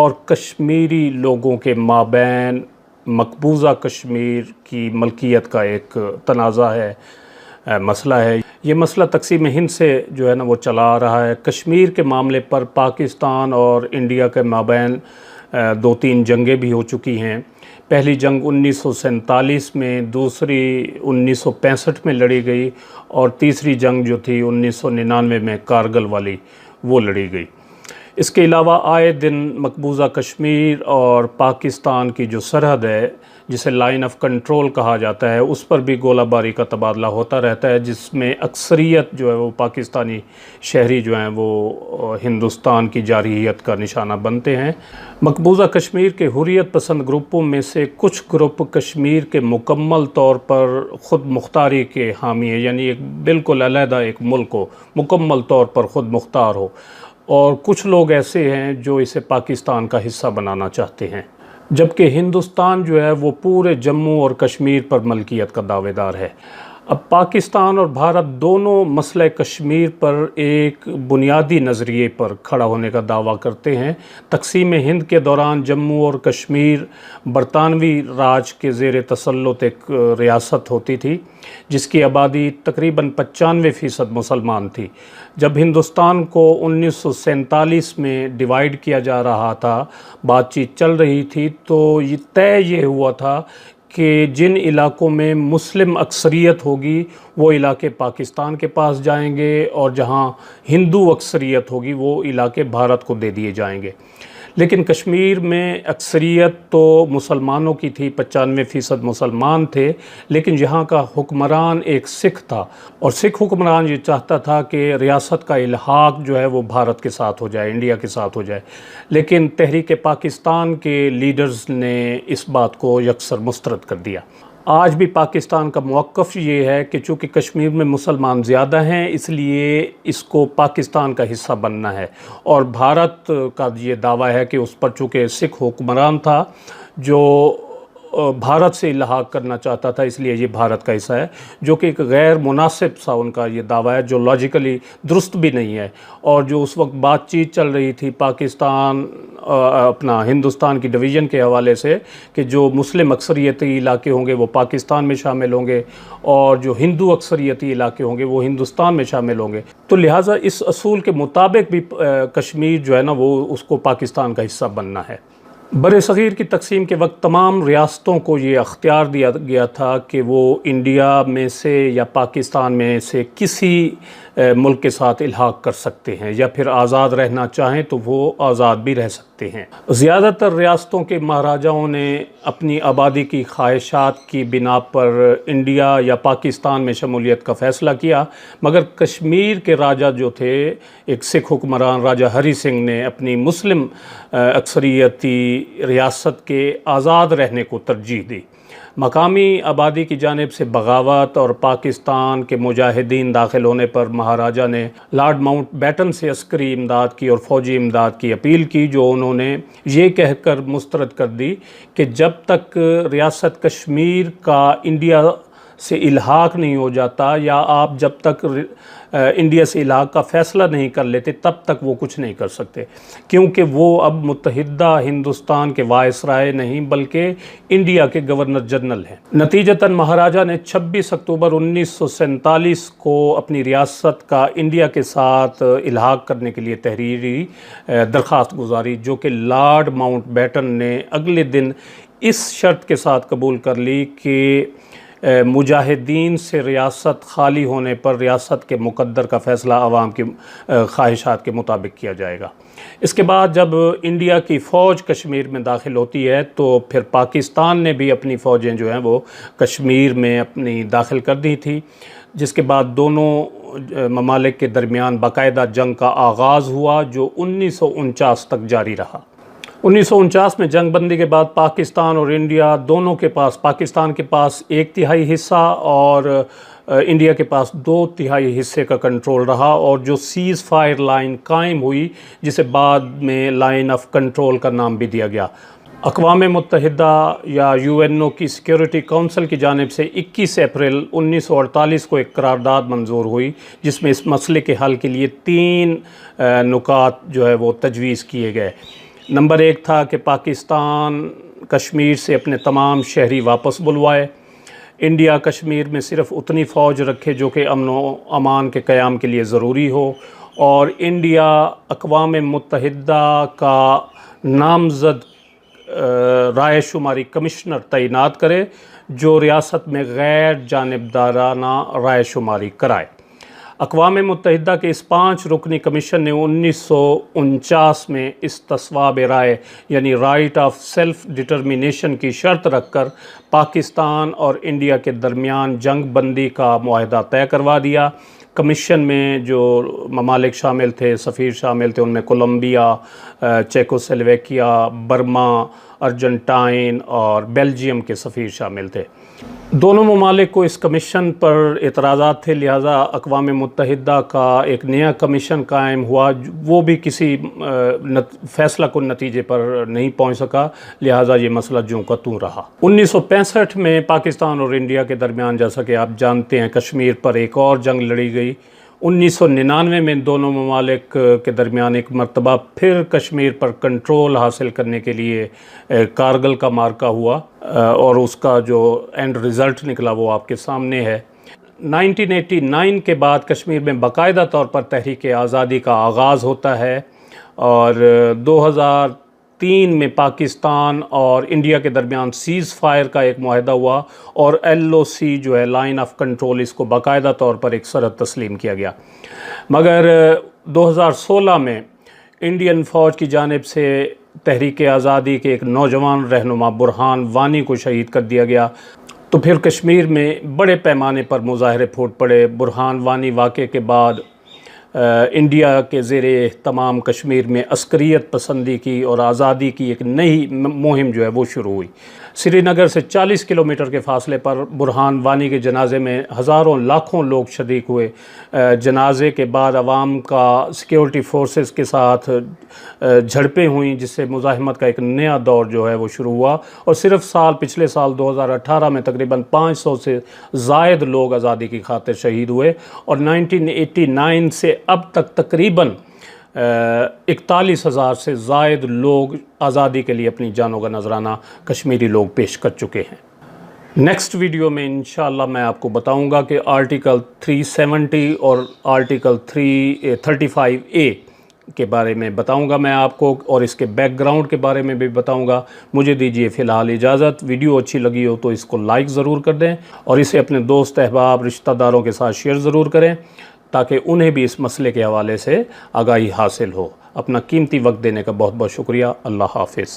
और कश्मीरी लोगों के माबैन मकबूजा कश्मीर की मलकियत का एक तनाज़ा है, मसला है। ये मसला तक़सीम हिंद से जो है ना वो चला आ रहा है। कश्मीर के मामले पर पाकिस्तान और इंडिया के माबैन दो तीन जंगें भी हो चुकी हैं। पहली जंग 1947 में, दूसरी 1965 में लड़ी गई और तीसरी जंग जो थी 1999 में कारगिल वाली वो लड़ी गई। इसके अलावा आए दिन मकबूजा कश्मीर और पाकिस्तान की जो सरहद है, जिसे लाइन ऑफ कंट्रोल कहा जाता है, उस पर भी गोलाबारी का तबादला होता रहता है, जिसमें अक्सरियत जो है वो पाकिस्तानी शहरी जो हैं वो हिंदुस्तान की जारहियत का निशाना बनते हैं। मकबूजा कश्मीर के हुर्रियत पसंद ग्रुपों में से कुछ ग्रुप कश्मीर के मुकम्मल तौर पर ख़ुद मुख्तारी के हामी है, यानी एक बिल्कुल अलहदा एक मुल्क हो, मुकम्मल तौर पर ख़ुद मुख्तार हो, और कुछ लोग ऐसे हैं जो इसे पाकिस्तान का हिस्सा बनाना चाहते हैं, जबकि हिंदुस्तान जो है वो पूरे जम्मू और कश्मीर पर मलकियत का दावेदार है। अब पाकिस्तान और भारत दोनों मसले कश्मीर पर एक बुनियादी नज़रिए पर खड़ा होने का दावा करते हैं। तक़सीम हिंद के दौरान जम्मू और कश्मीर बरतानवी राज के ज़ेर तसल्लुत एक रियासत होती थी, जिसकी आबादी तकरीबन 95% मुसलमान थी। जब हिंदुस्तान को 1947 में डिवाइड किया जा रहा था, बातचीत चल रही थी, तो ये तय हुआ था कि जिन इलाकों में मुस्लिम अक्सरियत होगी वो इलाके पाकिस्तान के पास जाएंगे, और जहां हिंदू अक्सरियत होगी वो इलाके भारत को दे दिए जाएंगे। लेकिन कश्मीर में अक्सरियत तो मुसलमानों की थी, 95% मुसलमान थे, लेकिन यहाँ का हुक्मरान एक सिख था, और सिख हुक्मरान ये चाहता था कि रियासत का इल्हाक जो है वो भारत के साथ हो जाए, इंडिया के साथ हो जाए। लेकिन तहरीक पाकिस्तान के लीडर्स ने इस बात को यकसर मुस्तरद कर दिया। आज भी पाकिस्तान का मौक़िफ़ ये है कि चूँकि कश्मीर में मुसलमान ज़्यादा हैं, इसलिए इसको पाकिस्तान का हिस्सा बनना है, और भारत का ये दावा है कि उस पर चूँकि सिख हुक्मरान था जो भारत से इल्हाक करना चाहता था, इसलिए ये भारत का हिस्सा है, जो कि एक गैर मुनासिब सा उनका ये दावा है, जो लॉजिकली दुरुस्त भी नहीं है। और जो उस वक्त बातचीत चल रही थी पाकिस्तान अपना हिंदुस्तान की डिवीज़न के हवाले से कि जो मुस्लिम अक्सरियती इलाके होंगे वो पाकिस्तान में शामिल होंगे, और जो हिंदू अक्सरियती इलाके होंगे वो हिंदुस्तान में शामिल होंगे, तो लिहाजा इस असूल के मुताबिक भी कश्मीर जो है ना वो उसको पाकिस्तान का हिस्सा बनना है। बरसग़ीर की तक़सीम के वक्त तमाम रियासतों को ये अख्तियार दिया गया था कि वो इंडिया में से या पाकिस्तान में से किसी मुल्क के साथ इल्हाक कर सकते हैं, या फिर आज़ाद रहना चाहें तो वो आज़ाद भी रह सकते हैं। ज़्यादातर रियासतों के महाराजाओं ने अपनी आबादी की ख्वाहिशात की बिना पर इंडिया या पाकिस्तान में शमूलियत का फ़ैसला किया, मगर कश्मीर के राजा जो थे, एक सिख हुक्मरान राजा हरी सिंह ने अपनी मुस्लिम अक्सरियती रियासत के आज़ाद रहने को तरजीह दी। मकामी आबादी की जानिब से बगावत और पाकिस्तान के मुजाहिदीन दाखिल होने पर महाराजा ने लॉर्ड माउंटबेटन से अस्करी इमदाद की और फ़ौजी इमदाद की अपील की, जो उन्होंने ये कहकर मुस्तरद कर दी कि जब तक रियासत कश्मीर का इंडिया से इल्हाक नहीं हो जाता, या आप जब तक इंडिया से इल्हाक का फ़ैसला नहीं कर लेते, तब तक वो कुछ नहीं कर सकते, क्योंकि वो अब मुत्तहिदा हिंदुस्तान के वायसराय नहीं बल्कि इंडिया के गवर्नर जनरल हैं। नतीजतन महाराजा ने 26 अक्टूबर 1947 को अपनी रियासत का इंडिया के साथ इल्हाक करने के लिए तहरीरी दरख्वास्त गुजारी, जो कि लॉर्ड माउंटबेटन ने अगले दिन इस शर्त के साथ कबूल कर ली कि मुजाहिदीन से रियासत खाली होने पर रियासत के मुकद्दर का फ़ैसला आवाम की ख्वाहिशात के मुताबिक किया जाएगा। इसके बाद जब इंडिया की फ़ौज कश्मीर में दाखिल होती है, तो फिर पाकिस्तान ने भी अपनी फ़ौजें जो हैं वो कश्मीर में अपनी दाखिल कर दी थी, जिसके बाद दोनों ममालिक के दरमियान बाकायदा जंग का आगाज़ हुआ, जो 1949 तक जारी रहा। 1949 में जंग बंदी के बाद पाकिस्तान और इंडिया दोनों के पास, पाकिस्तान के पास 1/3 हिस्सा और इंडिया के पास 2/3 हिस्से का कंट्रोल रहा, और जो सीज़ फायर लाइन कायम हुई, जिसे बाद में लाइन ऑफ कंट्रोल का नाम भी दिया गया। अक़वाम मुत्तहिदा या UNO की सिक्योरिटी काउंसिल की जानिब से 21 अप्रैल 1948 को एक करारदाद मंजूर हुई, जिसमें इस मसले के हल के लिए 3 नुकात जो है वो तजवीज़ किए गए। नंबर 1 था कि पाकिस्तान कश्मीर से अपने तमाम शहरी वापस बुलवाए, इंडिया कश्मीर में सिर्फ़ उतनी फ़ौज रखे जो कि अमन व अमान के क़याम के लिए ज़रूरी हो, और इंडिया अक़वाम मुत्तहिदा का नामज़द राय शुमारी कमिश्नर तैनात करे जो रियासत में गैर जानिबदाराना राय शुमारी कराए। अक़वाम मुत्तहिदा के इस 5 रुकनी कमीशन ने 1949 में इस तस्वाब राय यानी राइट ऑफ सेल्फ डिटर्मिनेशन की शर्त रखकर पाकिस्तान और इंडिया के दरमियान जंग बंदी का मुआहदा तय करवा दिया। कमीशन में जो ममालिक शामिल थे, सफ़ीर शामिल थे, उनमें कोलंबिया, चेकोस्लोवाकिया, बर्मा, अर्जेंटाइन और बेल्जियम के सफ़ीर शामिल थे। दोनों ममालिक को इस कमीशन पर एतराज़ात थे, लिहाजा अक़वाम मुत्तहिदा का एक नया कमीशन कायम हुआ, वो भी किसी फ़ैसला कुन नतीजे पर नहीं पहुंच सका, लिहाजा ये मसला ज्यों का त्यों रहा। 1965 में पाकिस्तान और इंडिया के दरमियान, जैसा कि आप जानते हैं, कश्मीर पर एक और जंग लड़ी गई। 1999 में दोनों ममालिक के दरमियान एक मरतबा फिर कश्मीर पर कंट्रोल हासिल करने के लिए कारगिल का मार्का हुआ, और उसका जो एंड रिज़ल्ट निकला वो आपके सामने है। 1989 के बाद कश्मीर में बाकायदा तौर पर तहरीक आज़ादी का आगाज़ होता है, और 2003 में पाकिस्तान और इंडिया के दरमियान सीज़ फायर का एक मुआहदा हुआ, और LOC जो है लाइन ऑफ कंट्रोल, इसको बाकायदा तौर पर एक सरहद तस्लीम किया गया। मगर 2016 में इंडियन फ़ौज की जानिब से तहरीक आज़ादी के एक नौजवान रहनुमा बुरहान वानी को शहीद कर दिया गया, तो फिर कश्मीर में बड़े पैमाने पर मुज़ाहरे फूट पड़े। बुरहान वानी वाक़े के बाद इंडिया के ज़ेरे तमाम कश्मीर में अस्करियत पसंदी की और आज़ादी की एक नई मुहिम जो है वो शुरू हुई। श्रीनगर से 40 किलोमीटर के फासले पर बुरहान वानी के जनाजे में हज़ारों लाखों लोग शरीक हुए। जनाजे के बाद अवाम का सिक्योरिटी फोर्सेस के साथ झड़पें हुई, जिससे मुज़ाहिमत का एक नया दौर जो है वो शुरू हुआ, और सिर्फ पिछले साल 2018 में तकरीबन 500 से ज़ायद लोग आज़ादी की खातिर शहीद हुए, और 1989 से अब तक तकरीबन 41,000 से ज़ायद लोग आज़ादी के लिए अपनी जानों का नजराना कश्मीरी लोग पेश कर चुके हैं। नेक्स्ट वीडियो में इंशाअल्लाह मैं आपको बताऊंगा कि आर्टिकल 370 और आर्टिकल 335A के बारे में बताऊंगा मैं आपको, और इसके बैकग्राउंड के बारे में भी बताऊंगा। मुझे दीजिए फ़िलहाल इजाज़त। वीडियो अच्छी लगी हो तो इसको लाइक ज़रूर कर दें, और इसे अपने दोस्त, अहबाब, रिश्तेदारों के साथ शेयर ज़रूर करें, ताकि उन्हें भी इस मसले के हवाले से आगाही हासिल हो। अपना कीमती वक्त देने का बहुत बहुत शुक्रिया। अल्लाह हाफ़िज़।